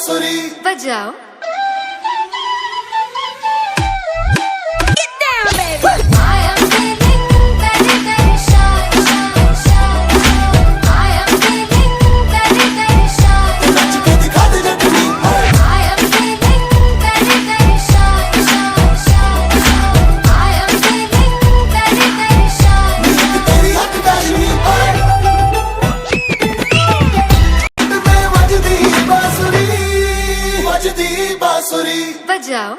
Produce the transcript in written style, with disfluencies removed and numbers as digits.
बांसुरी बजाओ। नच के दिखा दे जटनी नींद तेरी हक डालनी में वजदी बांसुरी बजाओ।